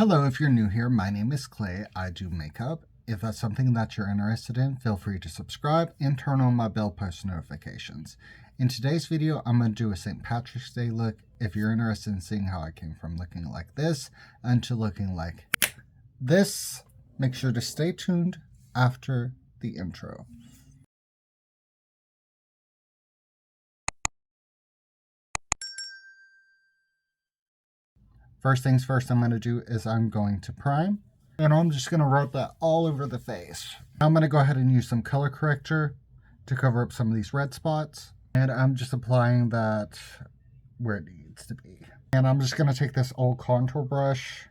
Hello, if you're new here, my name is Clay. I do makeup. If that's something that you're interested in, feel free to subscribe and turn on my bell post notifications. In today's video, I'm going to do a St. Patrick's Day look. If you're interested in seeing how I came from looking like this and to looking like this, make sure to stay tuned after the intro. First things first, I'm going to do is I'm going to prime. And I'm just going to rub that all over the face. I'm going to go ahead and use some color corrector to cover up some of these red spots. And I'm just applying that where it needs to be. And I'm just going to take this old contour brush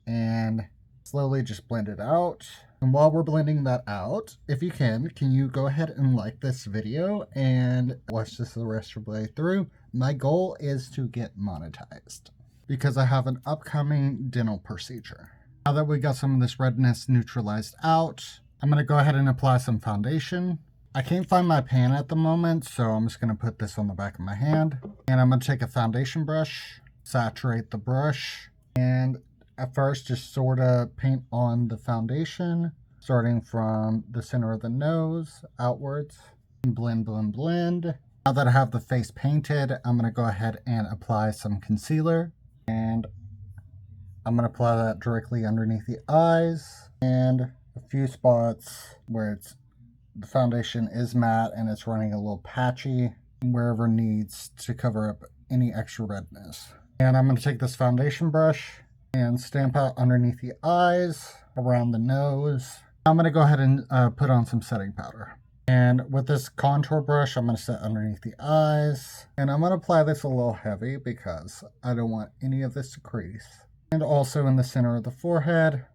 and slowly just blend it out. And while we're blending that out, if you can you go ahead and like this video and watch this the rest of the way through. My goal is to get monetized because I have an upcoming dental procedure. Now that we got some of this redness neutralized out, I'm going to go ahead and apply some foundation. I can't find my pan at the moment, so I'm just going to put this on the back of my hand. And I'm going to take a foundation brush, saturate the brush, and at first just sort of paint on the foundation, starting from the center of the nose outwards. Blend, blend, blend. Now that I have the face painted, I'm going to go ahead and apply some concealer. And I'm going to apply that directly underneath the eyes and a few spots where the foundation is matte and it's running a little patchy, wherever needs to cover up any extra redness. And I'm going to take this foundation brush and stamp out underneath the eyes, around the nose. I'm going to go ahead and put on some setting powder. And with this contour brush, I'm going to set underneath the eyes. And I'm going to apply this a little heavy because I don't want any of this to crease. And also in the center of the forehead,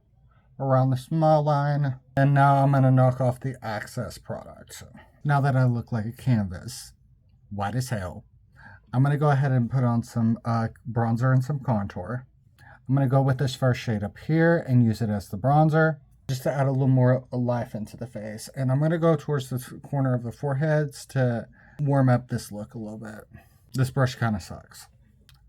around the smile line. And now I'm going to knock off the excess product. Now that I look like a canvas, white as hell, I'm going to go ahead and put on some bronzer and some contour. I'm going to go with this first shade up here and use it as the bronzer, just to add a little more life into the face. And I'm going to go towards the corner of the foreheads to warm up this look a little bit. This brush kind of sucks.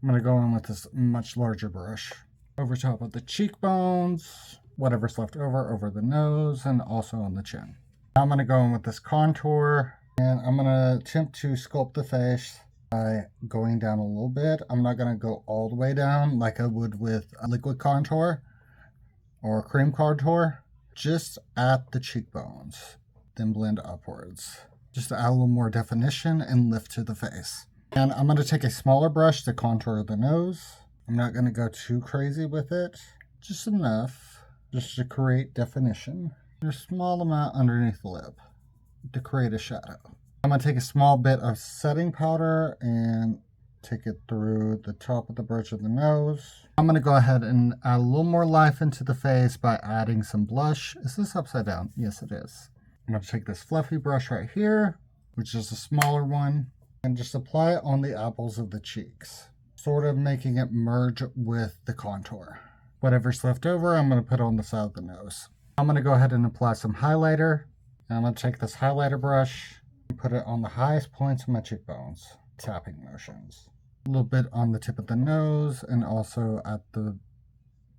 I'm going to go in with this much larger brush over top of the cheekbones, whatever's left over the nose, and also on the chin. Now I'm going to go in with this contour, and I'm going to attempt to sculpt the face by going down a little bit. I'm not going to go all the way down like I would with a liquid contour or cream contour. Just at the cheekbones, then blend upwards, just to add a little more definition and lift to the face. And I'm going to take a smaller brush to contour the nose. I'm not going to go too crazy with it, just enough, just to create definition. And a small amount underneath the lip to create a shadow. I'm going to take a small bit of setting powder and take it through the top of the bridge of the nose. I'm going to go ahead and add a little more life into the face by adding some blush. Is this upside down? Yes, it is. I'm going to take this fluffy brush right here, which is a smaller one, and just apply it on the apples of the cheeks, sort of making it merge with the contour. Whatever's left over, I'm going to put on the side of the nose. I'm going to go ahead and apply some highlighter. And I'm going to take this highlighter brush and put it on the highest points of my cheekbones, tapping motions. A little bit on the tip of the nose and also at the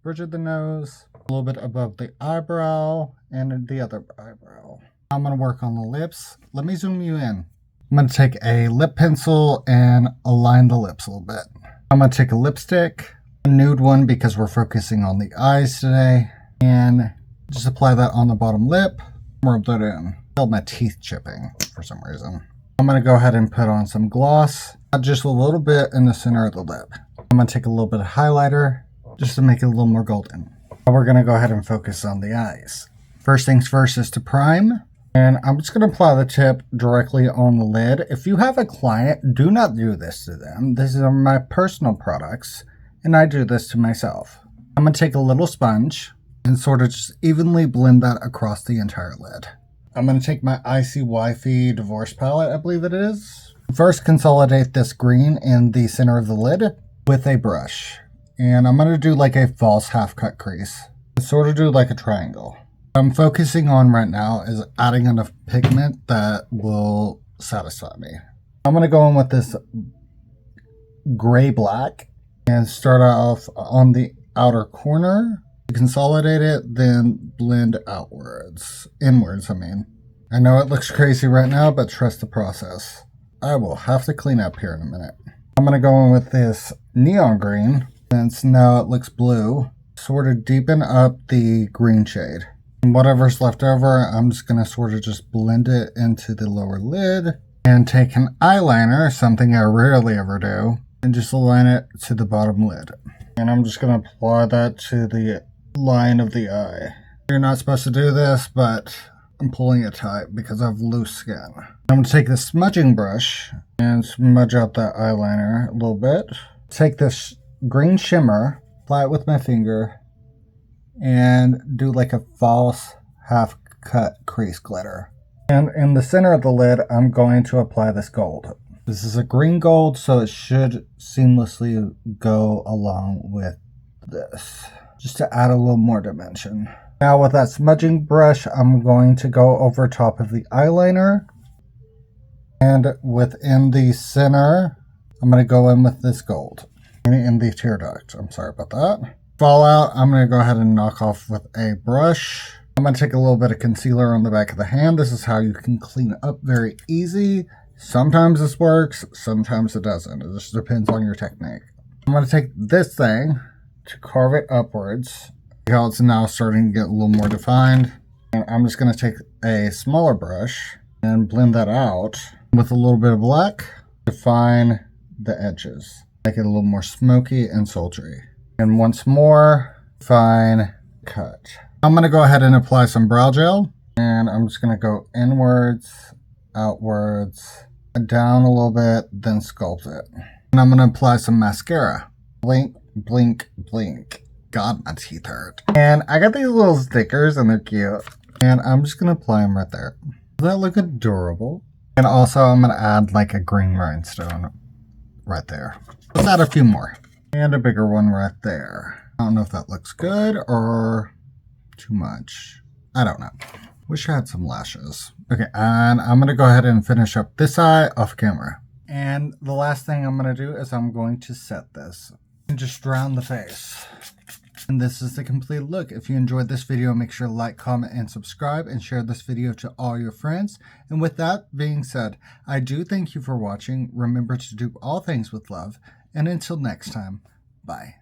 bridge of the nose, a little bit above the eyebrow and the other eyebrow. I'm going to work on the lips. Let me zoom you in. I'm going to take a lip pencil and align the lips a little bit. I'm going to take a lipstick, a nude one because we're focusing on the eyes today, and just apply that on the bottom lip, rub that in. I felt my teeth chipping for some reason. I'm going to go ahead and put on some gloss, just a little bit in the center of the lip. I'm going to take a little bit of highlighter just to make it a little more golden. Now we're going to go ahead and focus on the eyes. First things first is to prime. And I'm just going to apply the tip directly on the lid. If you have a client, do not do this to them. These are my personal products, and I do this to myself. I'm going to take a little sponge and sort of just evenly blend that across the entire lid. I'm going to take my Icy Wifey Divorce Palette, I believe it is. First, consolidate this green in the center of the lid with a brush. And I'm going to do like a false half cut crease. Sort of do like a triangle. What I'm focusing on right now is adding enough pigment that will satisfy me. I'm going to go in with this gray black and start off on the outer corner. Consolidate it, then blend inwards, I mean. I know it looks crazy right now, but trust the process. I will have to clean up here in a minute. I'm going to go in with this neon green, since now it looks blue. Sort of deepen up the green shade. And whatever's left over, I'm just going to sort of just blend it into the lower lid. And take an eyeliner, something I rarely ever do, and just align it to the bottom lid. And I'm just going to apply that to the line of the eye. You're not supposed to do this, but I'm pulling it tight because I have loose skin. I'm going to take the smudging brush and smudge out that eyeliner a little bit. Take this green shimmer, apply it with my finger, and do like a false half cut crease glitter. And in the center of the lid, I'm going to apply this gold. This is a green gold, so it should seamlessly go along with this, just to add a little more dimension. Now with that smudging brush, I'm going to go over top of the eyeliner. And within the center, I'm going to go in with this gold. In the tear duct, I'm sorry about that. Fallout, I'm going to go ahead and knock off with a brush. I'm going to take a little bit of concealer on the back of the hand. This is how you can clean up very easy. Sometimes this works, sometimes it doesn't. It just depends on your technique. I'm going to take this thing to carve it upwards. See how it's now starting to get a little more defined. And I'm just going to take a smaller brush and blend that out with a little bit of black. Define the edges. Make it a little more smoky and sultry. And once more, fine cut. I'm going to go ahead and apply some brow gel. And I'm just going to go inwards, outwards, down a little bit, then sculpt it. And I'm going to apply some mascara. Blink, blink, blink. God, my teeth hurt. And I got these little stickers and they're cute. And I'm just going to apply them right there. Does that look adorable? And also I'm going to add like a green rhinestone right there. Let's add a few more. And a bigger one right there. I don't know if that looks good or too much. I don't know. Wish I had some lashes. Okay, and I'm going to go ahead and finish up this eye off camera. And the last thing I'm going to do is I'm going to set this and just round the face. And this is the complete look. If you enjoyed this video, make sure to like, comment, and subscribe, and share this video to all your friends. And with that being said, I do thank you for watching. Remember to do all things with love. And until next time, bye.